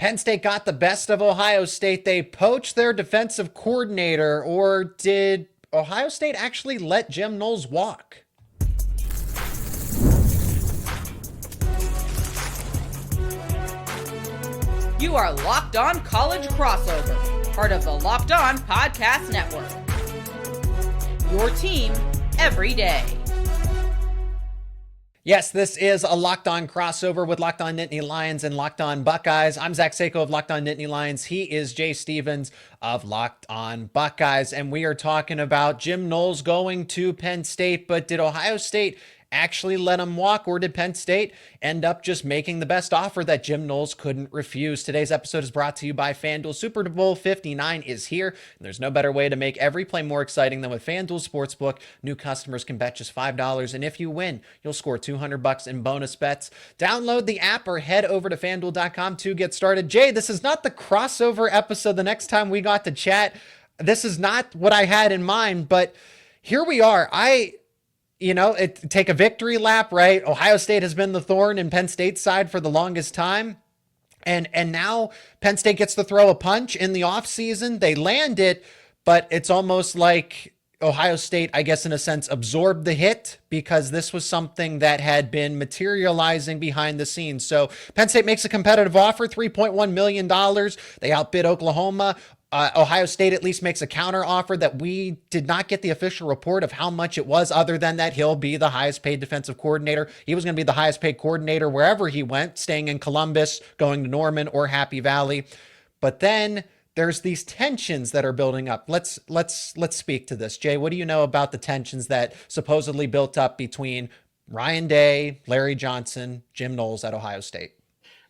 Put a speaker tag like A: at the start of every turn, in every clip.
A: Penn State got the best of Ohio State. They poached their defensive coordinator, or did Ohio State actually let Jim Knowles walk?
B: You are Locked On College Crossover, part of the Locked On Podcast Network. Your team every day.
A: Yes, this is a Locked On crossover with Locked On Nittany Lions and Locked On Buckeyes. I'm Zach Sako of Locked On Nittany Lions. He is Jay Stevens of Locked On Buckeyes. And we are talking about Jim Knowles going to Penn State. But did Ohio State actually let him walk, or did Penn State end up just making the best offer that Jim Knowles couldn't refuse? Today's episode is brought to you by FanDuel. Super Bowl 59 is here, and there's no better way to make every play more exciting than with FanDuel Sportsbook. New customers can bet just $5, and if you win, you'll score $200 in bonus bets. Download the app or head over to FanDuel.com to get started. Jay, this is not the crossover episode the next time we got to chat. This is not what I had in mind, but here we are. Take a victory lap, right? Ohio State has been the thorn in Penn State's side for the longest time. And now Penn State gets to throw a punch in the offseason. They land it, but it's almost like Ohio State, I guess, in a sense, absorbed the hit because this was something that had been materializing behind the scenes. So Penn State makes a competitive offer, $3.1 million. They outbid Oklahoma. Ohio State at least makes a counter offer that we did not get the official report of how much it was, other than that he'll be the highest paid defensive coordinator. He was going to be the highest paid coordinator wherever he went, staying in Columbus, going to Norman or Happy Valley. But then there's these tensions that are building up. Let's speak to this. Jay, what do you know about the tensions that supposedly built up between Ryan Day, Larry Johnson, Jim Knowles at Ohio State?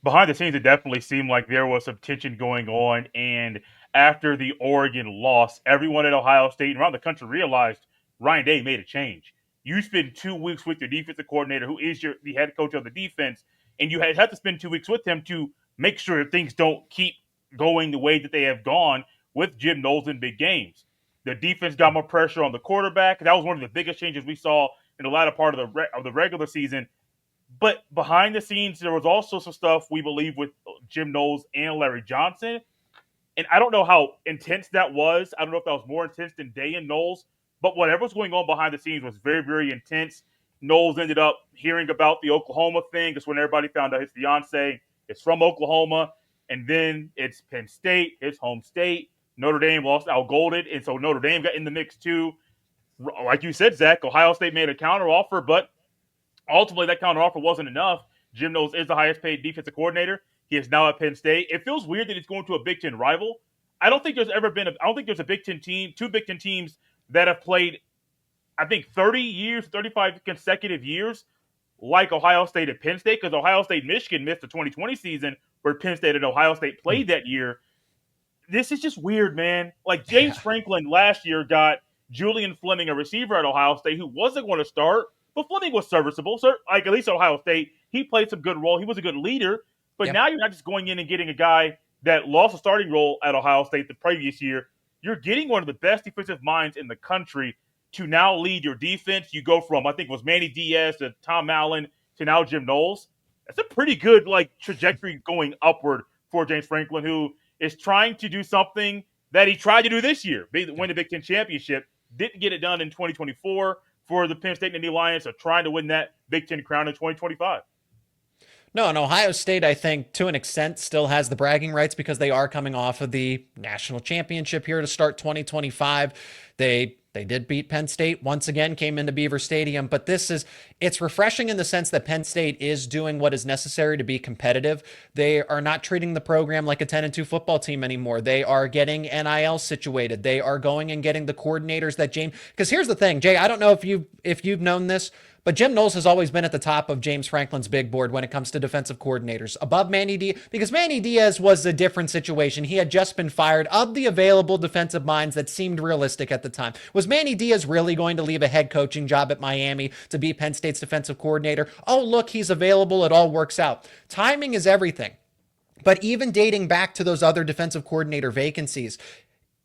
C: Behind the scenes, it definitely seemed like there was some tension going on, and after the Oregon loss, everyone at Ohio State and around the country realized Ryan Day made a change. You spend 2 weeks with your defensive coordinator, who is the head coach of the defense, and you had to spend 2 weeks with him to make sure things don't keep going the way that they have gone with Jim Knowles in big games. The defense got more pressure on the quarterback. That was one of the biggest changes we saw in the latter part of the regular season. But behind the scenes, there was also some stuff, we believe, with Jim Knowles and Larry Johnson. And I don't know how intense that was. I don't know if that was more intense than Day and Knowles. But whatever was going on behind the scenes was very, very intense. Knowles ended up hearing about the Oklahoma thing. That's when everybody found out his fiance is from Oklahoma. And then it's Penn State, his home state. Notre Dame lost Al Golden, and so Notre Dame got in the mix too. Like you said, Zach, Ohio State made a counteroffer, but ultimately that counteroffer wasn't enough. Jim Knowles is the highest paid defensive coordinator. He is now at Penn State. It feels weird that he's going to a Big Ten rival. I don't think there's a Big Ten team, two Big Ten teams that have played, I think, 30 years, 35 consecutive years like Ohio State and Penn State, because Ohio State Michigan missed the 2020 season where Penn State and Ohio State played that year. This is just weird, man. Like James Franklin last year got Julian Fleming, a receiver at Ohio State, who wasn't going to start, but Fleming was serviceable. So, like, at least at Ohio State, he played some good role. He was a good leader. But now you're not just going in and getting a guy that lost a starting role at Ohio State the previous year. You're getting one of the best defensive minds in the country to now lead your defense. You go from, I think it was Manny Diaz to Tom Allen to now Jim Knowles. That's a pretty good trajectory going upward for James Franklin, who is trying to do something that he tried to do this year, win the Big Ten championship. Didn't get it done in 2024 for the Penn State Nittany Lions, are trying to win that Big Ten crown in 2025.
A: No, and Ohio State, I think, to an extent, still has the bragging rights because they are coming off of the national championship here to start 2025. They did beat Penn State once again, came into Beaver Stadium, but it's refreshing in the sense that Penn State is doing what is necessary to be competitive. They are not treating the program like a 10-2 football team anymore. They are getting NIL situated. They are going and getting the coordinators that because here's the thing, Jay, I don't know if you've known this, but Jim Knowles has always been at the top of James Franklin's big board when it comes to defensive coordinators, above Manny Diaz, because Manny Diaz was a different situation. He had just been fired. Of the available defensive minds that seemed realistic at the time, was Manny Diaz really going to leave a head coaching job at Miami to be Penn State's defensive coordinator? Oh, look, he's available. It all works out. Timing is everything. But even dating back to those other defensive coordinator vacancies,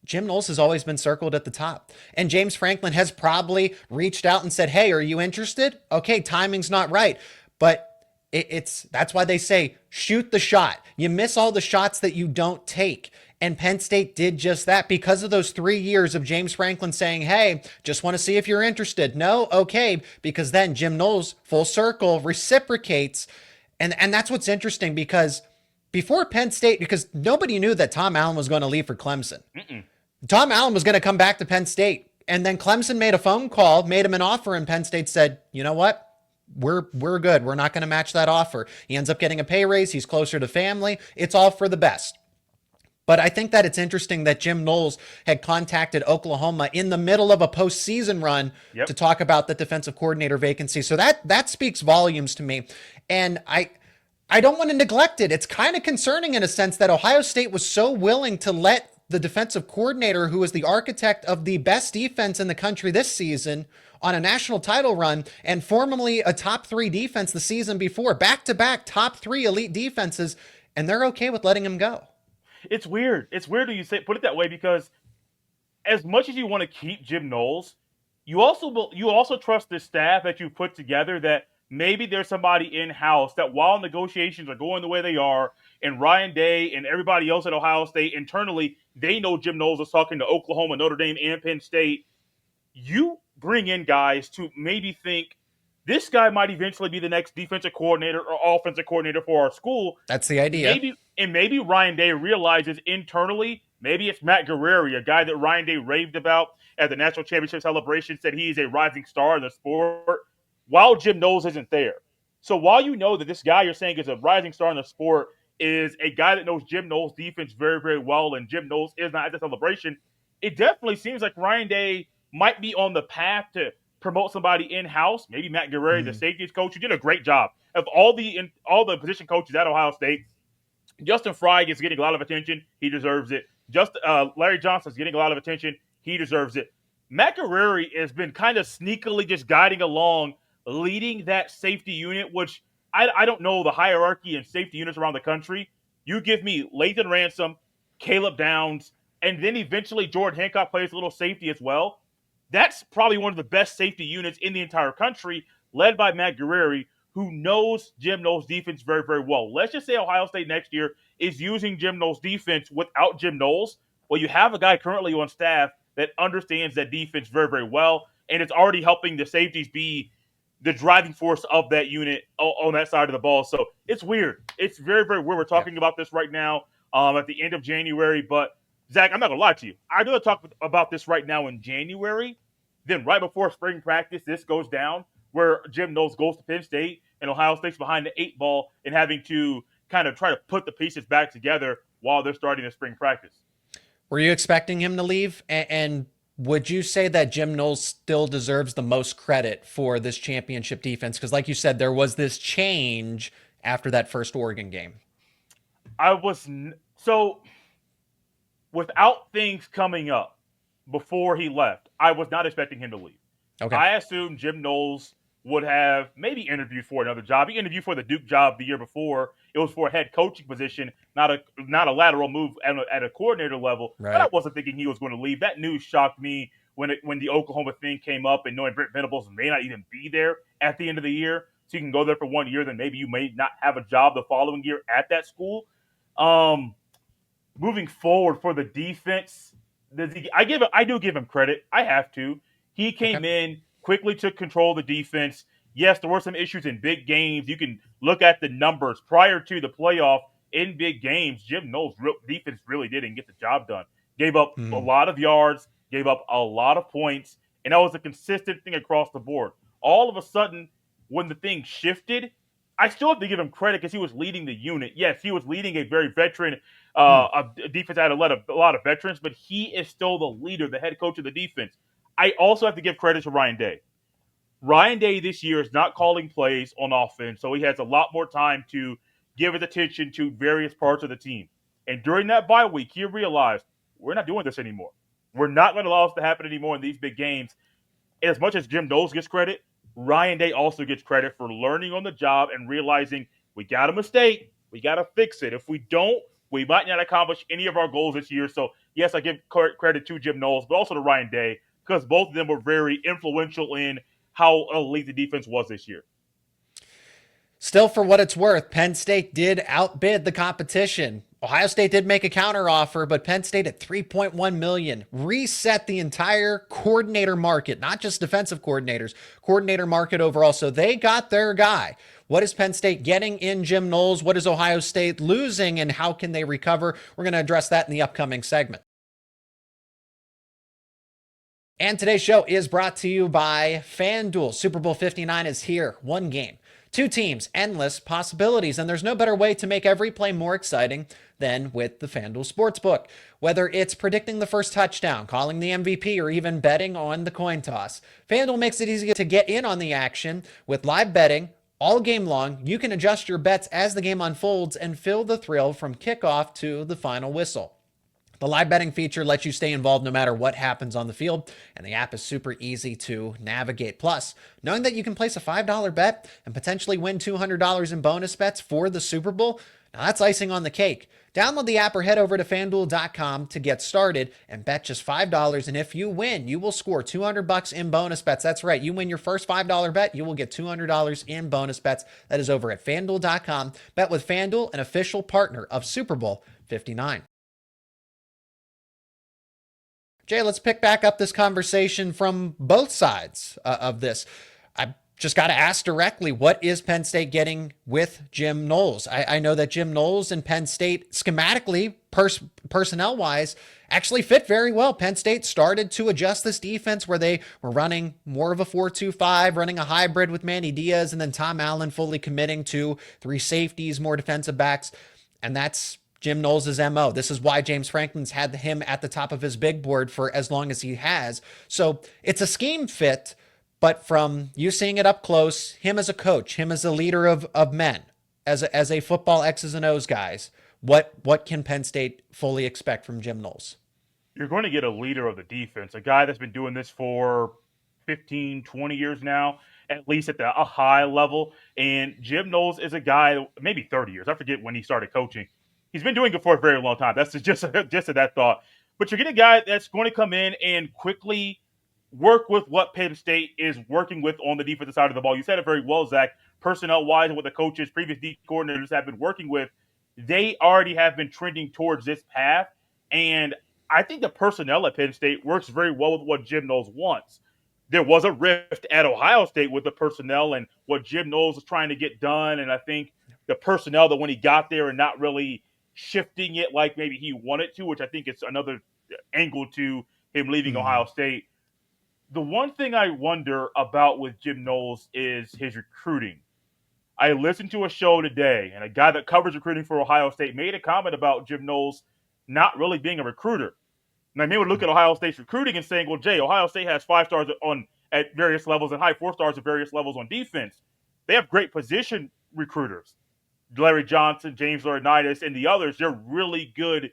A: Jim Knowles has always been circled at the top. And James Franklin has probably reached out and said, hey, are you interested? Okay, timing's not right. But That's why they say shoot the shot. You miss all the shots that you don't take. And Penn State did just that because of those 3 years of James Franklin saying, hey, just want to see if you're interested. No? Okay. Because then Jim Knowles, full circle, reciprocates. And that's what's interesting because before Penn State, because nobody knew that Tom Allen was going to leave for Clemson. Tom Allen was going to come back to Penn State. And then Clemson made a phone call, made him an offer, and Penn State said, you know what? We're good. We're not going to match that offer. He ends up getting a pay raise. He's closer to family. It's all for the best. But I think that it's interesting that Jim Knowles had contacted Oklahoma in the middle of a postseason run to talk about the defensive coordinator vacancy. So that speaks volumes to me. And I don't want to neglect it. It's kind of concerning in a sense that Ohio State was so willing to let the defensive coordinator, who was the architect of the best defense in the country this season, on a national title run and formerly a top 3 defense the season before, back-to-back top 3 elite defenses, and they're okay with letting him go.
C: It's weird. It's weird when you put it that way because as much as you want to keep Jim Knowles, you also trust the staff that you put together that maybe there's somebody in-house that while negotiations are going the way they are, and Ryan Day and everybody else at Ohio State internally, they know Jim Knowles is talking to Oklahoma, Notre Dame, and Penn State. You bring in guys to maybe think this guy might eventually be the next defensive coordinator or offensive coordinator for our school.
A: That's the idea.
C: Maybe Ryan Day realizes internally, maybe it's Matt Guerreri, a guy that Ryan Day raved about at the national championship celebration, said he is a rising star in the sport while Jim Knowles isn't there. So while you know that this guy you're saying is a rising star in the sport is a guy that knows Jim Knowles' defense very, very well, and Jim Knowles is not at the celebration, it definitely seems like Ryan Day might be on the path to promote somebody in-house, maybe Matt Guerreri, the safeties coach, who did a great job. Of all the position coaches at Ohio State, Justin Fry is getting a lot of attention. He deserves it. Larry Johnson is getting a lot of attention. He deserves it. Matt Guerreri has been kind of sneakily just guiding along, leading that safety unit, which I don't know the hierarchy and safety units around the country. You give me Lathan Ransom, Caleb Downs, and then eventually Jordan Hancock plays a little safety as well. That's probably one of the best safety units in the entire country, led by Matt Guerreri, who knows Jim Knowles' defense very, very well. Let's just say Ohio State next year is using Jim Knowles' defense without Jim Knowles. Well, you have a guy currently on staff that understands that defense very, very well, and it's already helping the safeties be the driving force of that unit on that side of the ball. So it's weird. It's very, very weird. We're talking about this right now at the end of January, but Zach, I'm not going to lie to you. I'd rather talk about this right now in January than right before spring practice. This goes down where Jim Knowles goes to Penn State and Ohio State's behind the 8 ball and having to kind of try to put the pieces back together while they're starting the spring practice.
A: Were you expecting him to leave? And would you say that Jim Knowles still deserves the most credit for this championship defense? Because like you said, there was this change after that first Oregon game.
C: Without things coming up before he left, I was not expecting him to leave.
A: Okay.
C: I assumed Jim Knowles would have maybe interviewed for another job. He interviewed for the Duke job the year before. It was for a head coaching position, not a lateral move at a coordinator level.
A: Right.
C: But I wasn't thinking he was going to leave. That news shocked me when the Oklahoma thing came up, and knowing Brent Venables may not even be there at the end of the year, so you can go there for 1 year, then maybe you may not have a job the following year at that school. Moving forward for the defense, I do give him credit. I have to. He came in, quickly took control of the defense. Yes, there were some issues in big games. You can look at the numbers prior to the playoff in big games. Jim Knowles' defense really didn't get the job done. Gave up a lot of yards, gave up a lot of points, and that was a consistent thing across the board. All of a sudden, when the thing shifted, I still have to give him credit because he was leading the unit. Yes, he was leading a very veteran a defense that had a lot of veterans, but he is still the leader, the head coach of the defense. I also have to give credit to Ryan Day. Ryan Day this year is not calling plays on offense, so he has a lot more time to give his attention to various parts of the team. And during that bye week, he realized, we're not doing this anymore. We're not going to allow this to happen anymore in these big games. And as much as Jim Knowles gets credit, Ryan Day also gets credit for learning on the job and realizing we got a mistake, we got to fix it. If we don't, we might not accomplish any of our goals this year. So, yes, I give credit to Jim Knowles, but also to Ryan Day, because both of them were very influential in how elite the defense was this year.
A: Still, for what it's worth, Penn State did outbid the competition. Ohio State did make a counteroffer, but Penn State at 3.1 million reset the entire coordinator market, not just defensive coordinators, coordinator market overall. So they got their guy. What is Penn State getting in Jim Knowles? What is Ohio State losing, and how can they recover? We're going to address that in the upcoming segment. And today's show is brought to you by FanDuel. Super Bowl 59 is here. One game, two teams, endless possibilities. And there's no better way to make every play more exciting than with the FanDuel Sportsbook. Whether it's predicting the first touchdown, calling the MVP, or even betting on the coin toss, FanDuel makes it easy to get in on the action with live betting all game long. You can adjust your bets as the game unfolds and feel the thrill from kickoff to the final whistle. The live betting feature lets you stay involved no matter what happens on the field, and the app is super easy to navigate. Plus, knowing that you can place a $5 bet and potentially win $200 in bonus bets for the Super Bowl, now that's icing on the cake. Download the app or head over to FanDuel.com to get started and bet just $5. And if you win, you will score $200 in bonus bets. That's right. You win your first $5 bet, you will get $200 in bonus bets. That is over at FanDuel.com. Bet with FanDuel, an official partner of Super Bowl 59. Jay, let's pick back up this conversation from both sides of this. I just got to ask directly, what is Penn State getting with Jim Knowles? I know that Jim Knowles and Penn State schematically, personnel-wise, actually fit very well. Penn State started to adjust this defense where they were running more of a 4-2-5, running a hybrid with Manny Diaz, and then Tom Allen fully committing to three safeties, more defensive backs. And that's Jim Knowles' MO. This is why James Franklin's had him at the top of his big board for as long as he has. So it's a scheme fit, but from you seeing it up close, him as a coach, him as a leader of men, as a football X's and O's guys, what can Penn State fully expect from Jim Knowles?
C: You're going to get a leader of the defense, a guy that's been doing this for 15, 20 years now, at least at a high level. And Jim Knowles is a guy, maybe 30 years. I forget when he started coaching. He's been doing it for a very long time. That's just that thought. But you're getting a guy that's going to come in and quickly work with what Penn State is working with on the defensive side of the ball. You said it very well, Zach. Personnel-wise, and what the coaches, previous D coordinators have been working with, they already have been trending towards this path. And I think the personnel at Penn State works very well with what Jim Knowles wants. There was a rift at Ohio State with the personnel and what Jim Knowles was trying to get done. And I think the personnel that when he got there and not really shifting it like maybe he wanted to, which I think is another angle to him leaving Ohio State. The one thing I wonder about with Jim Knowles is his recruiting. I listened to a show today, and a guy that covers recruiting for Ohio State made a comment about Jim Knowles not really being a recruiter. And I may look at Ohio State's recruiting and saying, well, Jay, Ohio State has 5 stars at various levels and high 4 stars at various levels on defense. They have great position recruiters. Larry Johnson, James Laurinaitis, and the others, they're really good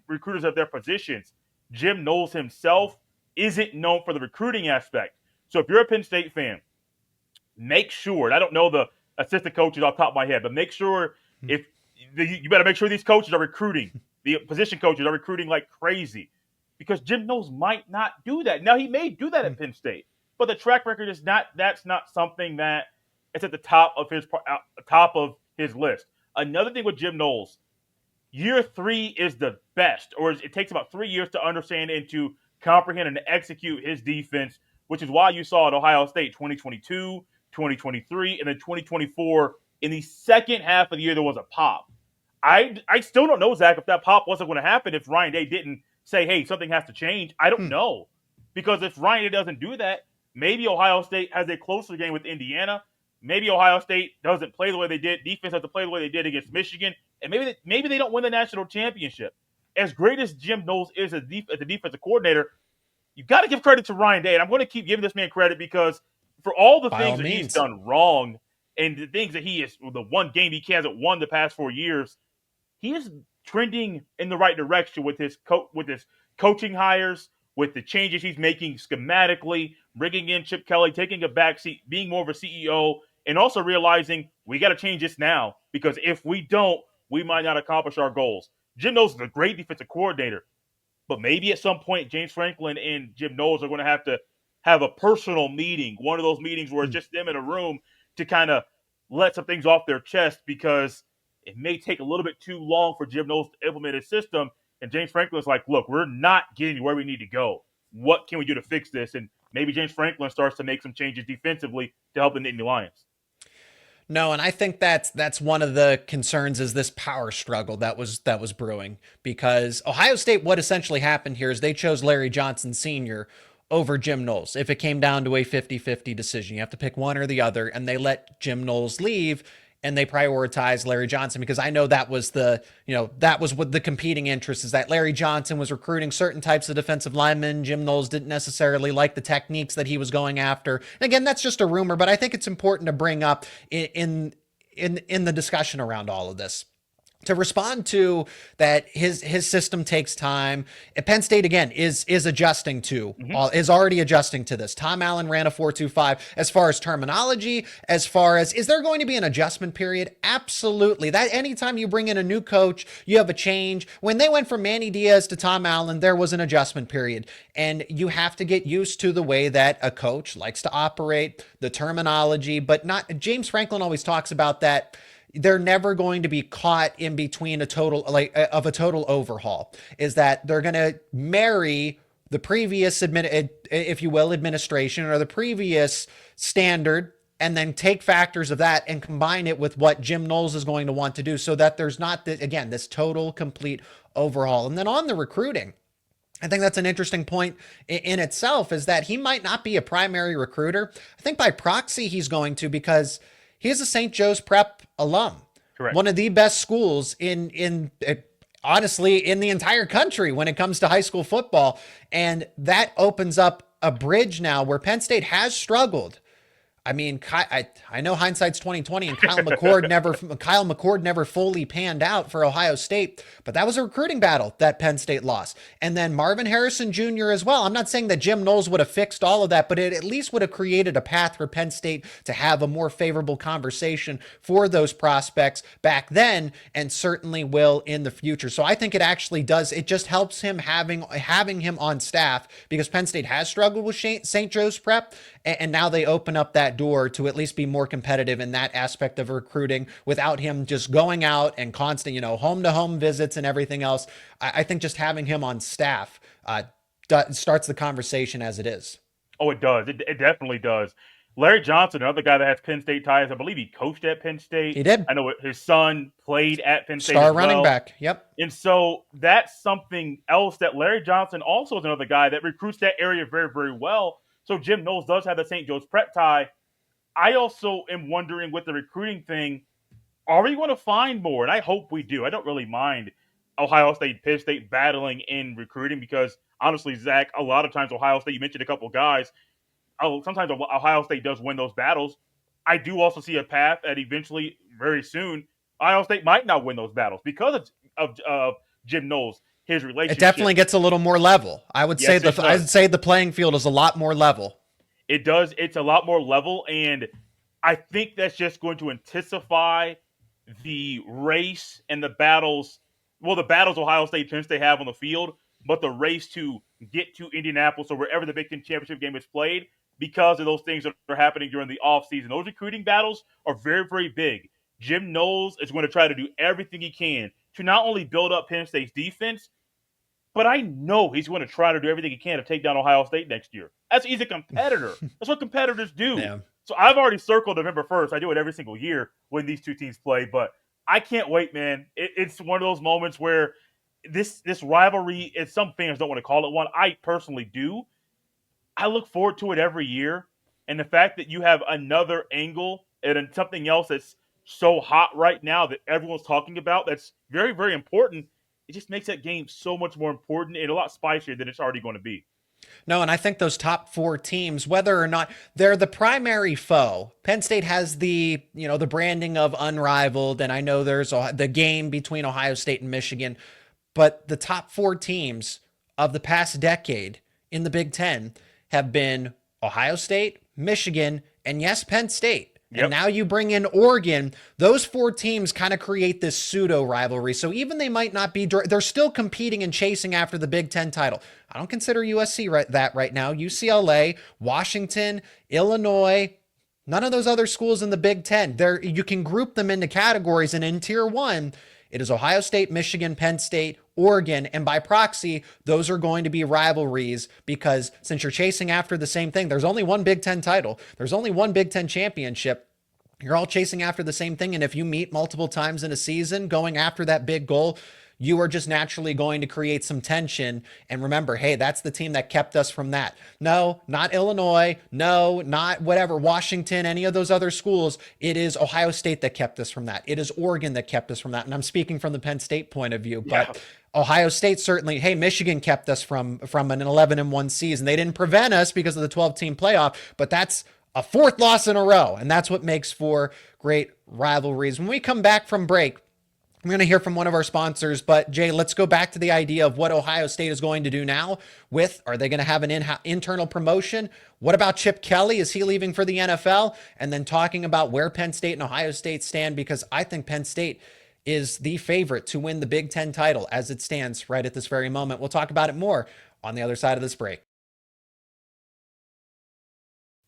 C: recruiters of their positions. Jim Knowles himself isn't known for the recruiting aspect. So if you're a Penn State fan, make sure, and I don't know the assistant coaches off the top of my head, but make sure you better make sure these coaches are recruiting. The position coaches are recruiting like crazy because Jim Knowles might not do that. Now, he may do that at Penn State, but the track record is that's not something that is at the top of his list. Another thing with Jim Knowles, year 3 is the best, or it takes about 3 years to understand and to comprehend and execute his defense, which is why you saw at Ohio State 2022, 2023, and then 2024. In the second half of the year, there was a pop. I still don't know, Zach, if that pop wasn't going to happen if Ryan Day didn't say, hey, something has to change. I don't know. Because if Ryan Day doesn't do that, maybe Ohio State has a closer game with Indiana. Maybe Ohio State doesn't play the way they did. Defense has to play the way they did against Michigan. And maybe they don't win the national championship. As great as Jim Knowles is as the defensive coordinator, you've got to give credit to Ryan Day. And I'm going to keep giving this man credit because for all the things that he's done wrong and the things that the one game he hasn't won the past 4 years, he is trending in the right direction with his coaching hires, with the changes he's making schematically, bringing in Chip Kelly, taking a backseat, being more of a CEO, and also realizing we got to change this now because if we don't, we might not accomplish our goals. Jim Knowles is a great defensive coordinator, but maybe at some point James Franklin and Jim Knowles are going to have a personal meeting, one of those meetings where it's just them in a room to kind of let some things off their chest because it may take a little bit too long for Jim Knowles to implement his system. And James Franklin's like, look, we're not getting where we need to go. What can we do to fix this? And maybe James Franklin starts to make some changes defensively to help the Nittany Lions.
A: No, and I think that's one of the concerns is this power struggle that was brewing, because Ohio State, what essentially happened here is they chose Larry Johnson Sr. over Jim Knowles. If it came down to a 50-50 decision, you have to pick one or the other, and they let Jim Knowles leave and they prioritized Larry Johnson, because I know that was that was what the competing interest is, that Larry Johnson was recruiting certain types of defensive linemen. Jim Knowles didn't necessarily like the techniques that he was going after. And again, that's just a rumor, but I think it's important to bring up in the discussion around all of this. To respond to that, his system takes time. Penn State again is adjusting to is already adjusting to this. Tom Allen ran a 4.25. As far as terminology, as far as is there going to be an adjustment period? Absolutely. That anytime you bring in a new coach, you have a change. When they went from Manny Diaz to Tom Allen, there was an adjustment period, and you have to get used to the way that a coach likes to operate, the terminology, but not. James Franklin always talks about that. They're never going to be caught in between a total overhaul, is that they're going to marry the previous if you will, administration or the previous standard, and then take factors of that and combine it with what Jim Knowles is going to want to do, so that there's not this total complete overhaul. And then on the recruiting, I think that's an interesting point in itself, is that he might not be a primary recruiter. I think by proxy he's going to, because he's a St. Joe's Prep alum.
C: Correct.
A: One of the best schools honestly, in the entire country when it comes to high school football. And that opens up a bridge now where Penn State has struggled. I mean, I know hindsight's 2020, and Kyle McCord never fully panned out for Ohio State, but that was a recruiting battle that Penn State lost. And then Marvin Harrison Jr. as well. I'm not saying that Jim Knowles would have fixed all of that, but it at least would have created a path for Penn State to have a more favorable conversation for those prospects back then, and certainly will in the future. So I think it actually does. It just helps him having him on staff, because Penn State has struggled with St. Joe's Prep, and now they open up that door to at least be more competitive in that aspect of recruiting without him just going out and constant, home to home visits and everything else. I think just having him on staff starts the conversation as it is.
C: Oh, it does. It definitely does. Larry Johnson, another guy that has Penn State ties. I believe he coached at Penn State.
A: He did.
C: I know his son played at Penn State.
A: Star running back. Yep.
C: And so that's something else, that Larry Johnson also is another guy that recruits that area very, very well. So Jim Knowles does have the St. Joe's Prep tie. I also am wondering with the recruiting thing, are we going to find more? And I hope we do. I don't really mind Ohio State, Penn State battling in recruiting, because honestly, Zach, a lot of times Ohio State, you mentioned a couple guys, sometimes Ohio State does win those battles. I do also see a path that eventually, very soon, Ohio State might not win those battles because of Jim Knowles. His relationship.
A: It definitely gets a little more level. I would say the playing field is a lot more level.
C: It does. It's a lot more level, and I think that's just going to intensify the race and the battles. Well, the battles Ohio State tends to have on the field, but the race to get to Indianapolis or wherever the Big Ten championship game is played, because of those things that are happening during the offseason. Those recruiting battles are very, very big. Jim Knowles is going to try to do everything he can to not only build up Penn State's defense, but I know he's going to try to do everything he can to take down Ohio State next year. He's a competitor. That's what competitors do. Yeah. So I've already circled November 1st. I do it every single year when these two teams play, but I can't wait, man. It's one of those moments where this rivalry, and some fans don't want to call it one. I personally do. I look forward to it every year. And the fact that you have another angle and something else that's so hot right now that everyone's talking about, that's very, very important, it just makes that game so much more important and a lot spicier than it's already going to be.
A: No, and I think those top four teams, whether or not they're the primary foe, Penn State has the branding of unrivaled, and I know there's the game between Ohio State and Michigan, but the top four teams of the past decade in the Big Ten have been Ohio State, Michigan, and yes, Penn State. Yep. And now you bring in Oregon. Those four teams kind of create this pseudo rivalry. So even they might not be, they're still competing and chasing after the Big Ten title. I don't consider USC that right now. UCLA, Washington, Illinois, None of those other schools in the Big Ten. There, you can group them into categories, and in Tier 1, it is Ohio State, Michigan, Penn State, Oregon, and by proxy, those are going to be rivalries because since you're chasing after the same thing, there's only one Big Ten title. There's only one Big Ten championship. You're all chasing after the same thing, and if you meet multiple times in a season going after that big goal, you are just naturally going to create some tension. And remember, hey, that's the team that kept us from that. No, not Illinois. No, not whatever, Washington, any of those other schools. It is Ohio State that kept us from that. It is Oregon that kept us from that. And I'm speaking from the Penn State point of view, but Ohio State certainly, hey, Michigan kept us from an 11-1 season. They didn't prevent us because of the 12-team playoff, but that's a fourth loss in a row. And that's what makes for great rivalries. When we come back from break, I'm going to hear from one of our sponsors, but Jay, let's go back to the idea of what Ohio State is going to do now are they going to have an internal promotion? What about Chip Kelly? Is he leaving for the NFL? And then talking about where Penn State and Ohio State stand, because I think Penn State is the favorite to win the Big Ten title as it stands right at this very moment. We'll talk about it more on the other side of this break.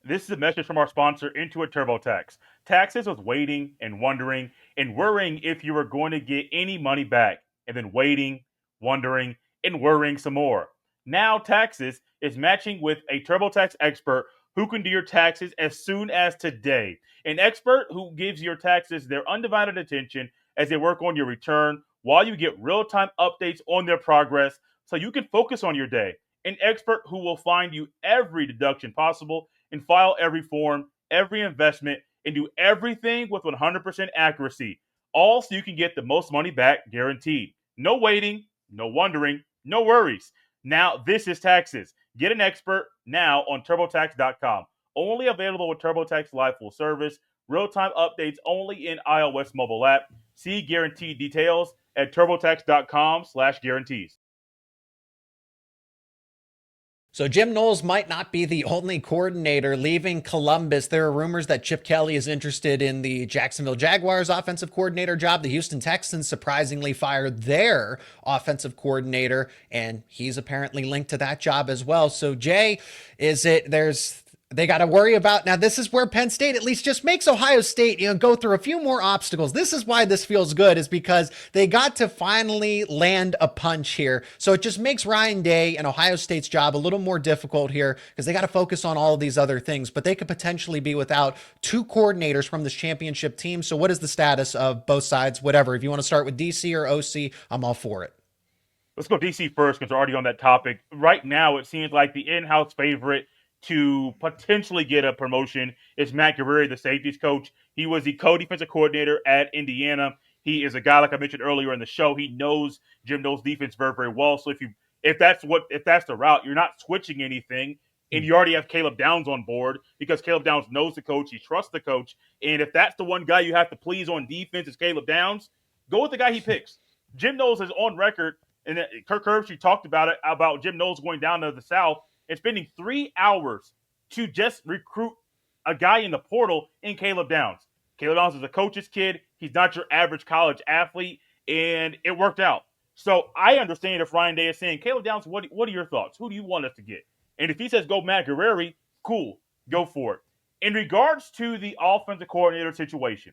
C: This is a message from our sponsor, Intuit TurboTax. Taxes was waiting and wondering and worrying if you were going to get any money back, and then waiting, wondering, and worrying some more. Now Taxes is matching with a TurboTax expert who can do your taxes as soon as today. An expert who gives your taxes their undivided attention as they work on your return while you get real-time updates on their progress so you can focus on your day. An expert who will find you every deduction possible and file every form, every investment, and do everything with 100% accuracy. All so you can get the most money back guaranteed. No waiting, no wondering, no worries. Now this is Taxes. Get an expert now on TurboTax.com. Only available with TurboTax Live Full Service. Real-time updates only in iOS mobile app. See guaranteed details at TurboTax.com/guarantees.
A: So Jim Knowles might not be the only coordinator leaving Columbus. There are rumors that Chip Kelly is interested in the Jacksonville Jaguars offensive coordinator job. The Houston Texans surprisingly fired their offensive coordinator, and he's apparently linked to that job as well. So Jay, they got to worry about, now this is where Penn State at least just makes Ohio State, go through a few more obstacles. This is why this feels good, is because they got to finally land a punch here. So it just makes Ryan Day and Ohio State's job a little more difficult here because they got to focus on all of these other things, but they could potentially be without two coordinators from this championship team. So what is the status of both sides? Whatever, if you want to start with DC or OC, I'm all for it.
C: Let's go DC first because we're already on that topic. Right now, it seems like the in-house favorite to potentially get a promotion is Matt Guerreri, the safeties coach. He was the co-defensive coordinator at Indiana. He is a guy, like I mentioned earlier in the show, he knows Jim Knowles' defense very, very well. So if that's the route, you're not switching anything, and you already have Caleb Downs on board because Caleb Downs knows the coach, he trusts the coach, and if that's the one guy you have to please on defense is Caleb Downs, go with the guy he picks. Jim Knowles is on record, and Kirk Herbstreit talked about it, about Jim Knowles going down to the South and spending 3 hours to just recruit a guy in the portal in Caleb Downs. Caleb Downs is a coach's kid. He's not your average college athlete, and it worked out. So I understand if Ryan Day is saying, Caleb Downs, what are your thoughts? Who do you want us to get? And if he says go Matt Guerreri, cool, go for it. In regards to the offensive coordinator situation,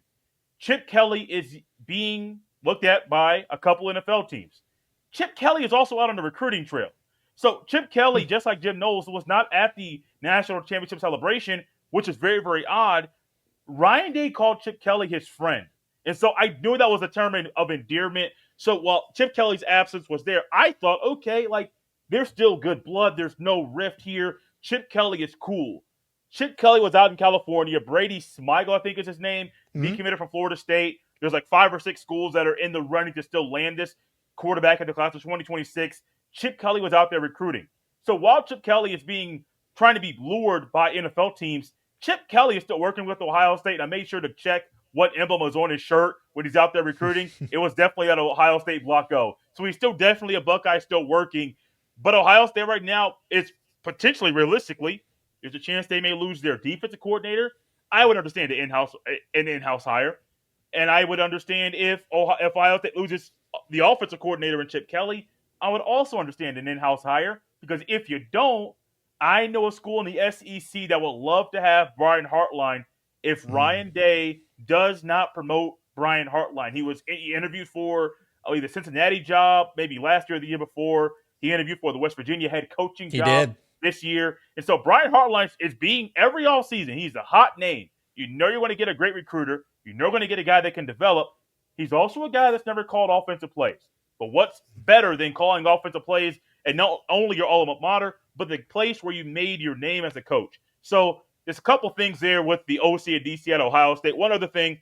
C: Chip Kelly is being looked at by a couple NFL teams. Chip Kelly is also out on the recruiting trail. So Chip Kelly, just like Jim Knowles, was not at the national championship celebration, which is very, very odd. Ryan Day called Chip Kelly his friend. And so I knew that was a term of endearment. So while Chip Kelly's absence was there, I thought, okay, like, there's still good blood. There's no rift here. Chip Kelly is cool. Chip Kelly was out in California. Brady Smigel, I think is his name, decommitted from Florida State. There's like 5 or 6 schools that are in the running to still land this quarterback in the class of 2026. Chip Kelly was out there recruiting. So while Chip Kelly is trying to be lured by NFL teams, Chip Kelly is still working with Ohio State. I made sure to check what emblem was on his shirt when he's out there recruiting. It was definitely at Ohio State Block O. So he's still definitely a Buckeye, still working. But Ohio State right now is potentially, realistically, there's a chance they may lose their defensive coordinator. I would understand an in-house hire. And I would understand if Ohio State loses the offensive coordinator and Chip Kelly. I would also understand an in-house hire, because if you don't, I know a school in the SEC that would love to have Brian Hartline if Ryan Day does not promote Brian Hartline. He interviewed for the Cincinnati job maybe last year or the year before. He interviewed for the West Virginia head coaching
A: He
C: job
A: did.
C: this year. And so Brian Hartline is being every offseason. He's a hot name. You know you're going to get a great recruiter. You know you're going to get a guy that can develop. He's also a guy that's never called offensive plays. But what's better than calling offensive plays and not only your alma mater, but the place where you made your name as a coach? So there's a couple things there with the OC and DC at Ohio State. One other thing,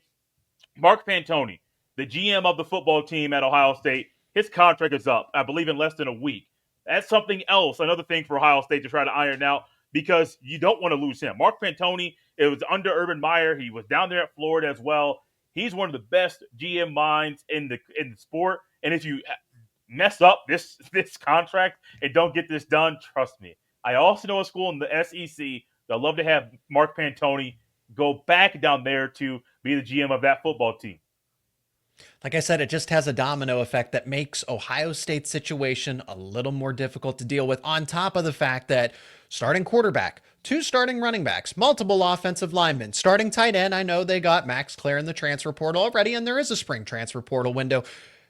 C: Mark Pantoni, the GM of the football team at Ohio State, his contract is up, I believe, in less than a week. That's something else, another thing for Ohio State to try to iron out because you don't want to lose him. Mark Pantoni, it was under Urban Meyer. He was down there at Florida as well. He's one of the best GM minds in the sport. And if you mess up this contract and don't get this done, trust me. I also know a school in the SEC that love to have Mark Pantoni go back down there to be the GM of that football team.
A: Like I said, it just has a domino effect that makes Ohio State's situation a little more difficult to deal with, on top of the fact that starting quarterback, 2 starting running backs, multiple offensive linemen, starting tight end. I know they got Max Clare in the transfer portal already, and there is a spring transfer portal window.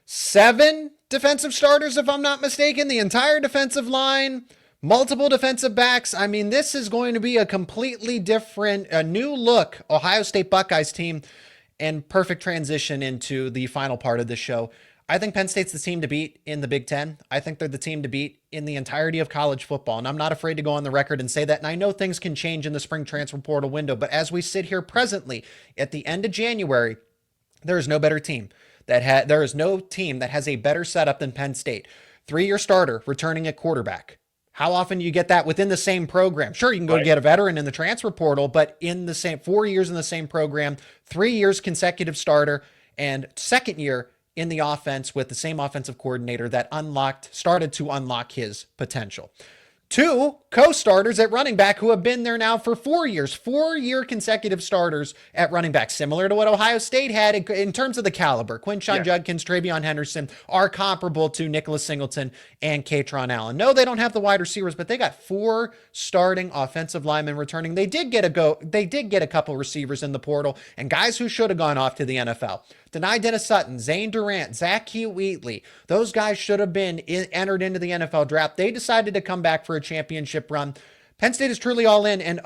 A: 7 defensive starters, if I'm not mistaken, the entire defensive line, multiple defensive backs. I mean, this is going to be a completely different, a new look Ohio State Buckeyes team, and perfect transition into the final part of this show. I think Penn State's the team to beat in the Big Ten. I think they're the team to beat in the entirety of college football. And I'm not afraid to go on the record and say that. And I know things can change in the spring transfer portal window, but as we sit here presently at the end of January, there is no better team there is no team that has a better setup than Penn State. 3-year starter returning at quarterback. How often do you get that within the same program? Sure, you can go get a veteran in the transfer portal, but in the same 4 years in the same program, 3 years consecutive starter, and second year in the offense with the same offensive coordinator that started to unlock his potential. 2 co-starters at running back who have been there now for 4 years, 4-year consecutive starters at running back, similar to what Ohio State had in terms of the caliber. Quinshon Judkins, Travion Henderson are comparable to Nicholas Singleton and Katron Allen. No, they don't have the wide receivers, but they got 4 starting offensive linemen returning. They did get a couple receivers in the portal and guys who should have gone off to the NFL. Denai Dennis Sutton, Zane Durant, Zach Hugh Wheatley. Those guys should have been entered into the NFL draft. They decided to come back for a championship run. Penn State is truly all in, and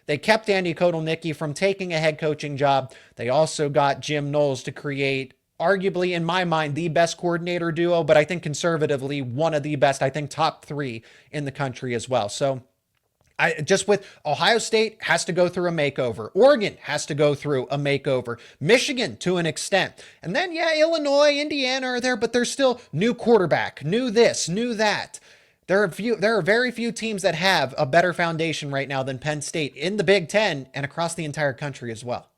A: they kept Andy Kotelnicki from taking a head coaching job. They also got Jim Knowles to create, arguably, in my mind, the best coordinator duo, but I think conservatively, one of the best, I think top 3 in the country as well. So with Ohio State has to go through a makeover. Oregon has to go through a makeover. Michigan to an extent. And then, Illinois, Indiana are there, but there's still new quarterback, new this, new that. There are very few teams that have a better foundation right now than Penn State in the Big Ten and across the entire country as well.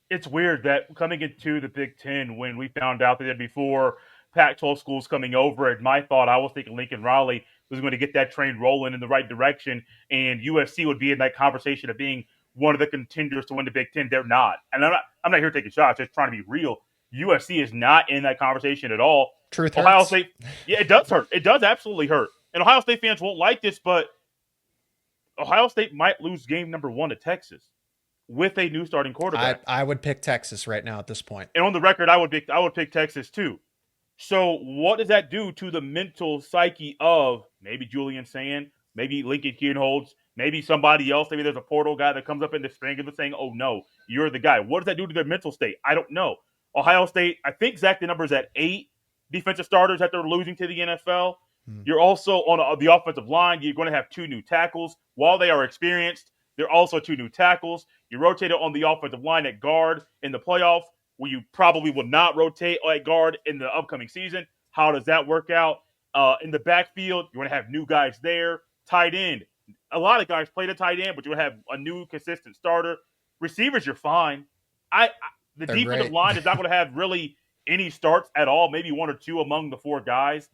C: It's weird that coming into the Big Ten, when we found out that there before Pac-12 schools coming over, and my thought, I was thinking Lincoln Riley was going to get that train rolling in the right direction, and USC would be in that conversation of being one of the contenders to win the Big Ten. They're not. And I'm not here taking shots, just trying to be real. USC is not in that conversation at all.
A: Truth
C: Ohio
A: hurts.
C: State, it does hurt. It does absolutely hurt. And Ohio State fans won't like this, but Ohio State might lose game number 1 to Texas with a new starting quarterback.
A: I would pick Texas right now at this point.
C: And on the record, I would pick Texas too. So what does that do to the mental psyche of maybe Julian Sand, maybe Lincoln Kienholz, maybe somebody else? Maybe there's a portal guy that comes up in the spring and is saying, oh, no, you're the guy. What does that do to their mental state? I don't know. Ohio State, I think, Zach, the number's at 8 defensive starters that they're losing to the NFL. You're also on the offensive line. You're going to have 2 new tackles. While they are experienced, there are also 2 new tackles. You rotated on the offensive line at guard in the playoff, where you probably will not rotate at guard in the upcoming season. How does that work out? In the backfield, you're going to have new guys there. Tight end. A lot of guys play the tight end, but you're going to have a new consistent starter. Receivers, you're fine. The
A: They're
C: defensive
A: great.
C: line is not going to have really any starts at all, maybe 1 or 2 among the 4 guys.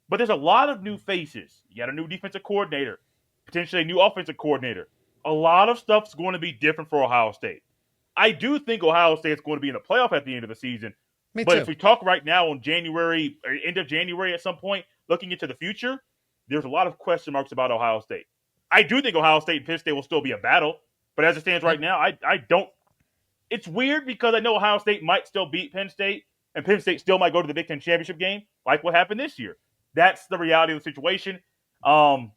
C: But there's a lot of new faces. You got a new defensive coordinator, potentially a new offensive coordinator. A lot of stuff's going to be different for Ohio State. I do think Ohio State is going to be in the playoff at the end of the season.
A: Me
C: But
A: too.
C: if we talk right now on January, or end of January at some point, looking into the future, there's a lot of question marks about Ohio State. I do think Ohio State and Penn State will still be a battle. But as it stands right now, I don't It's weird because I know Ohio State might still beat Penn State, and Penn State still might go to the Big Ten championship game, like what happened this year. That's the reality of the situation. I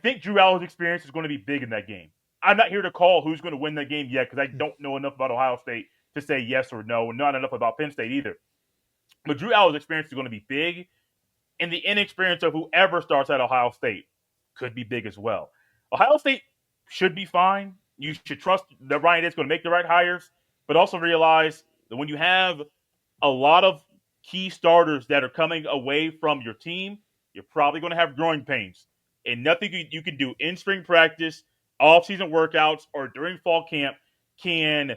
C: think Drew Allen's experience is going to be big in that game. I'm not here to call who's going to win that game yet because I don't know enough about Ohio State to say yes or no, and not enough about Penn State either. But Drew Allen's experience is going to be big, and the inexperience of whoever starts at Ohio State could be big as well. Ohio State should be fine. You should trust that Ryan Day's going to make the right hires, but also realize that when you have a lot of key starters that are coming away from your team, you're probably going to have growing pains. And nothing you can do in spring practice, off-season workouts, or during fall camp can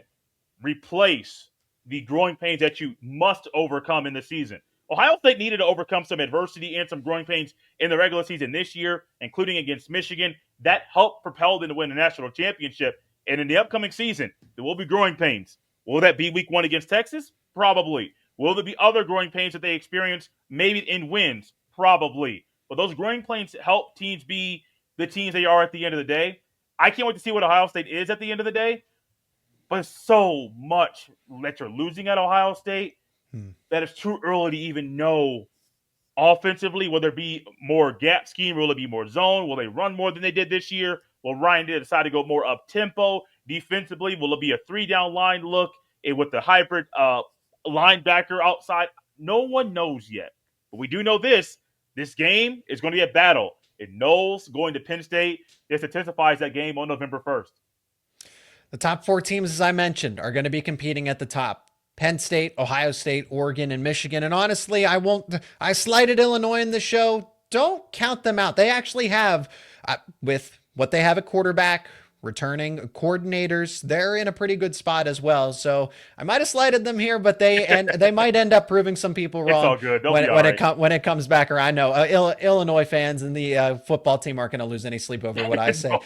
C: replace the growing pains that you must overcome in the season. Ohio State needed to overcome some adversity and some growing pains in the regular season this year, including against Michigan. That helped propel them to win the national championship. And in the upcoming season, there will be growing pains. Will that be week 1 against Texas? Probably. Will there be other growing pains that they experience, maybe in wins? Probably. But those growing pains help teams be the teams they are at the end of the day. I can't wait to see what Ohio State is at the end of the day. But so much that you're losing at Ohio State that it's too early to even know offensively, will there be more gap scheme? Will it be more zone? Will they run more than they did this year? Will Ryan Day decide to go more up-tempo? Defensively, will it be a 3-down line look with the hybrid linebacker outside? No one knows yet. But we do know this game is going to be a battle. And Knowles going to Penn State, this intensifies that game on November 1st.
A: The top 4 teams, as I mentioned, are going to be competing at the top. Penn State, Ohio State, Oregon, and Michigan. And honestly, I slighted Illinois in the show. Don't count them out. They actually have, with what they have at quarterback, returning coordinators, they're in a pretty good spot as well. So I might have slighted them here, but they might end up proving some people wrong.
C: It's all good.
A: When it comes back around. I know Illinois fans and the football team aren't going to lose any sleep over what I say.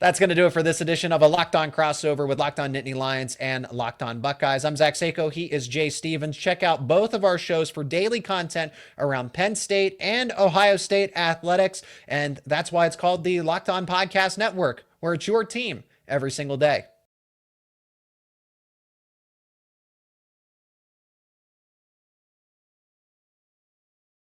A: That's going to do it for this edition of a Locked On crossover with Locked On Nittany Lions and Locked On Buckeyes. I'm Zach Sako. He is Jay Stevens. Check out both of our shows for daily content around Penn State and Ohio State athletics. And that's why it's called the Locked On Podcast Network, where it's your team every single day.